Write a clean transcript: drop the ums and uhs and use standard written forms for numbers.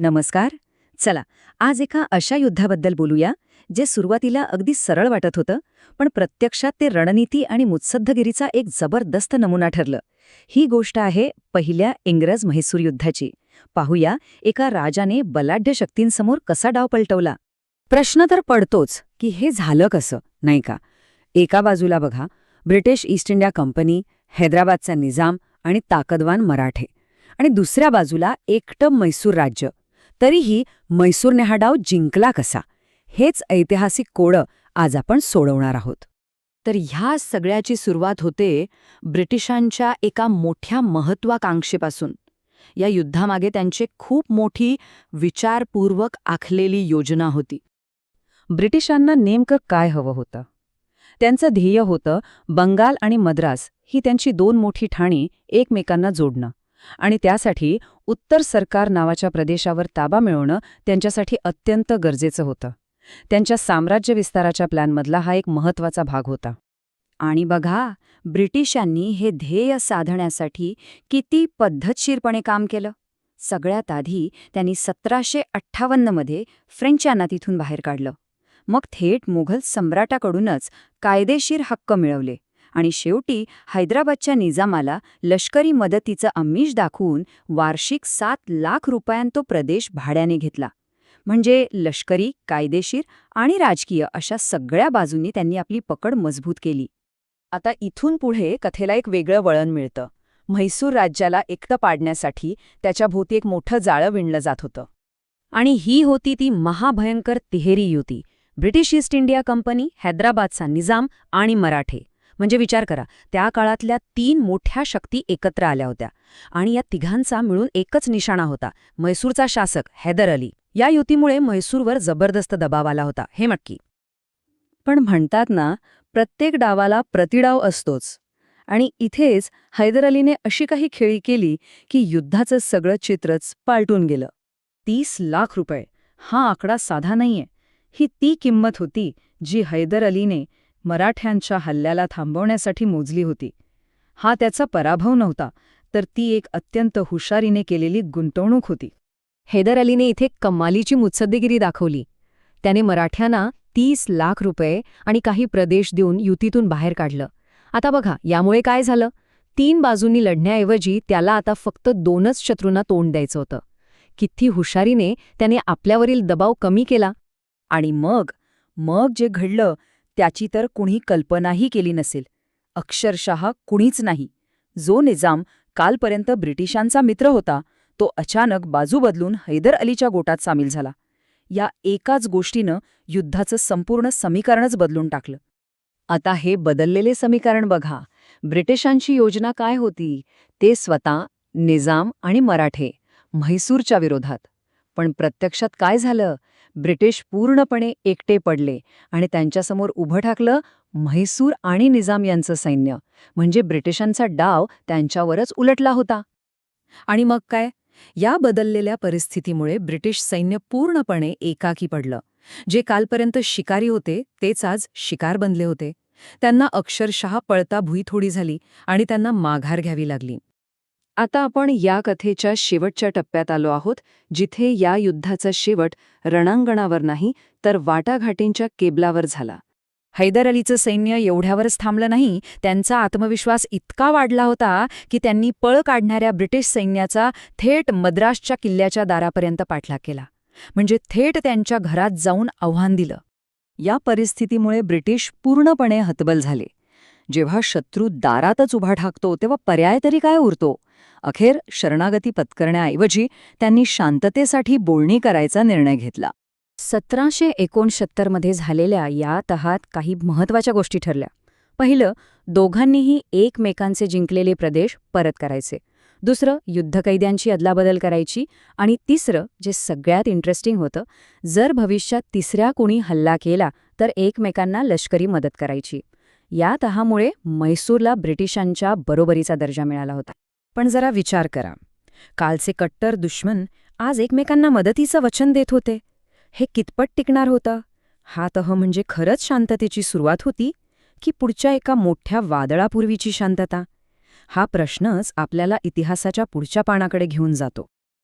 नमस्कार. चला, आज एका अशा युद्धाबद्दल बोलूया जे सुरुवातीला अगदी सरळ वाटत होतं, पण प्रत्यक्षात ते रणनीती आणि मुत्सद्देगिरीचा एक जबरदस्त नमुना ठरलं. ही गोष्ट आहे पहिल्या इंग्रज-म्हैसूर युद्धाची. पाहूया एका राजाने बलाढ्य शक्तींसमोर कसा डाव पलटवला. प्रश्न तर पडतोच की हे झालं कसं, नाही का? एका बाजूला बघा, ब्रिटिश ईस्ट इंडिया कंपनी, हैदराबादचा निजाम आणि ताकदवान मराठे, आणि दुसऱ्या बाजूला एकटं म्हैसूर राज्य. तरीही म्हैसूरने हा डाव जिंकला कसा, हेच ऐतिहासिक कोडं आज आपण सोडवणार आहोत. तर ह्या सगळ्याची सुरुवात होते ब्रिटिशांच्या एका मोठ्या महत्वाकांक्षेपासून. या युद्धामागे त्यांची खूप मोठी विचारपूर्वक आखलेली योजना होती. ब्रिटिशांना नेमकं काय हवं होतं? त्यांचं ध्येय होतं बंगाल आणि मद्रास ही त्यांची दोन मोठी ठाणी एकमेकांना जोडणं, आणि त्यासाठी उत्तर सरकार नावाच्या प्रदेशावर ताबा मिळवणं त्यांच्यासाठी अत्यंत गरजेचं होतं. त्यांच्या साम्राज्य विस्ताराच्या प्लॅनमधला हा एक महत्त्वाचा भाग होता. आणि बघा, ब्रिटिशांनी हे ध्येय साधण्यासाठी किती पद्धतशीरपणे काम केलं. सगळ्यात आधी त्यांनी 1758मध्ये फ्रेंचांना तिथून बाहेर काढलं. मग थेट मुघल सम्राटाकडूनच कायदेशीर हक्क मिळवले, आणि शेवटी हैदराबादच्या निजामाला लष्करी मदतीचं आमिष दाखवून वार्षिक 7 लाख रुपयांत तो प्रदेश भाड्याने घेतला. म्हणजे लष्करी, कायदेशीर आणि राजकीय अशा सगळ्या बाजूंनी त्यांनी आपली पकड मजबूत केली. आता इथून पुढे कथेला एक वेगळं वळण मिळतं. म्हैसूर राज्याला एकटं पाडण्यासाठी त्याच्याभोवती एक मोठं जाळं विणलं जात होतं. आणि ही होती ती महाभयंकर तिहेरी युती: ब्रिटिश ईस्ट इंडिया कंपनी, हैदराबादचा निजाम आणि मराठे. म्हणजे विचार करा, त्या काळातल्या 3 मोठ्या शक्ती एकत्र आल्या होत्या, आणि या तिघांचा मिळून एकच निशाणा होता: म्हैसूरचा शासक हैदर अली. या युतीमुळे म्हैसूरवर जबरदस्त दबाव आला होता, हे नक्की. पण म्हणतात ना, प्रत्येक डावाला प्रतिडाव असतोच. आणि इथेच हैदर अलीने अशी काही खेळी केली की युद्धाचं सगळं चित्रच पालटून गेलं. 30 लाख रुपये हा आकडा साधा नाहीये. ही ती किंमत होती जी हैदर अलीने मराठ्यांच्या हल्ल्याला थांबवण्यासाठी मोजली होती. हा त्याचा पराभव नव्हता, तर ती एक अत्यंत हुशारीने केलेली गुंतवणूक होती. हैदर अलीने इथे कमालीची मुत्सद्देगिरी दाखवली. त्याने मराठ्यांना 30 लाख रुपये आणि काही प्रदेश देऊन युतीतून बाहेर काढलं. आता बघा, यामुळे काय झालं? 3 बाजूंनी लढण्याऐवजी त्याला आता फक्त 2च शत्रूंना तोंड द्यायचं होतं. किती हुशारीने त्याने आपल्यावरील दबाव कमी केला. आणि मग जे घडलं त्याची तर कुणी कल्पनाही केली नसेल. अक्षरशः कुणीच नाही. जो निजाम कालपर्यंत ब्रिटिशांचा मित्र होता, तो अचानक बाजू बदलून हैदर अलीच्या गोटात सामील झाला. या एकाच गोष्टीनं युद्धाचं संपूर्ण समीकरणच बदलून टाकलं. आता हे बदललेले समीकरण बघा. ब्रिटिशांची योजना काय होती? ते स्वतः, निजाम आणि मराठे म्हैसूरच्या विरोधात. पण प्रत्यक्षात काय झालं? ब्रिटिश पूर्णपणे एकटे पडले, आणि त्यांच्यासमोर उभं ठाकलं म्हैसूर आणि निजाम यांचं सैन्य. म्हणजे ब्रिटिशांचा डाव त्यांच्यावरच उलटला होता. आणि मग काय? या बदललेल्या परिस्थितीमुळे ब्रिटिश सैन्य पूर्णपणे एकाकी पडलं. जे कालपर्यंत शिकारी होते तेच आज शिकार बनले होते. त्यांना अक्षरशः पळता भुई थोडी झाली, आणि त्यांना माघार घ्यावी लागली. आता आपण या कथेच्या शेवटच्या टप्प्यात आलो आहोत, जिथे या युद्धाचा शेवट रणांगणावर नाही तर वाटाघाटींच्या केबलावर झाला. हैदर अलीचं सैन्य एवढ्यावरच थांबलं नाही. त्यांचा आत्मविश्वास इतका वाढला होता की त्यांनी पळ काढणाऱ्या ब्रिटिश सैन्याचा थेट मद्रासच्या किल्ल्याच्या दारापर्यंत पाठलाग केला. म्हणजे थेट त्यांच्या घरात जाऊन आव्हान दिलं. या परिस्थितीमुळे ब्रिटिश पूर्णपणे हतबल झाले. जेव्हा शत्रू दारातच उभा ठाकतो तेव्हा पर्याय तरी काय उरतो? अखेर शरणागती पत्करण्याऐवजी त्यांनी शांततेसाठी बोलणी करायचा निर्णय घेतला. 1769मध्ये झालेल्या या तहात काही महत्त्वाच्या गोष्टी ठरल्या. पहिलं, दोघांनीही एकमेकांचे जिंकलेले प्रदेश परत करायचे. दुसरं, युद्धकैद्यांची अदलाबदल करायची. आणि तिसरं, जे सगळ्यात इंटरेस्टिंग होतं, जर भविष्यात तिसऱ्या कोणी हल्ला केला तर एकमेकांना लष्करी मदत करायची. या तहामुळे म्हैसूरला ब्रिटिशांच्या बरोबरीचा दर्जा मिळाला होता. पण जरा विचार करा, कालचे कट्टर दुश्मन आज एकमेकांना मदतीचं वचन देत होते. हे कितपत टिकणार होतं? हा तह म्हणजे खरंच शांततेची सुरुवात होती की पुढच्या एका मोठ्या वादळापूर्वीची शांतता? हा प्रश्नच आपल्याला इतिहासाच्या पुढच्या पानाकडे घेऊन जातो.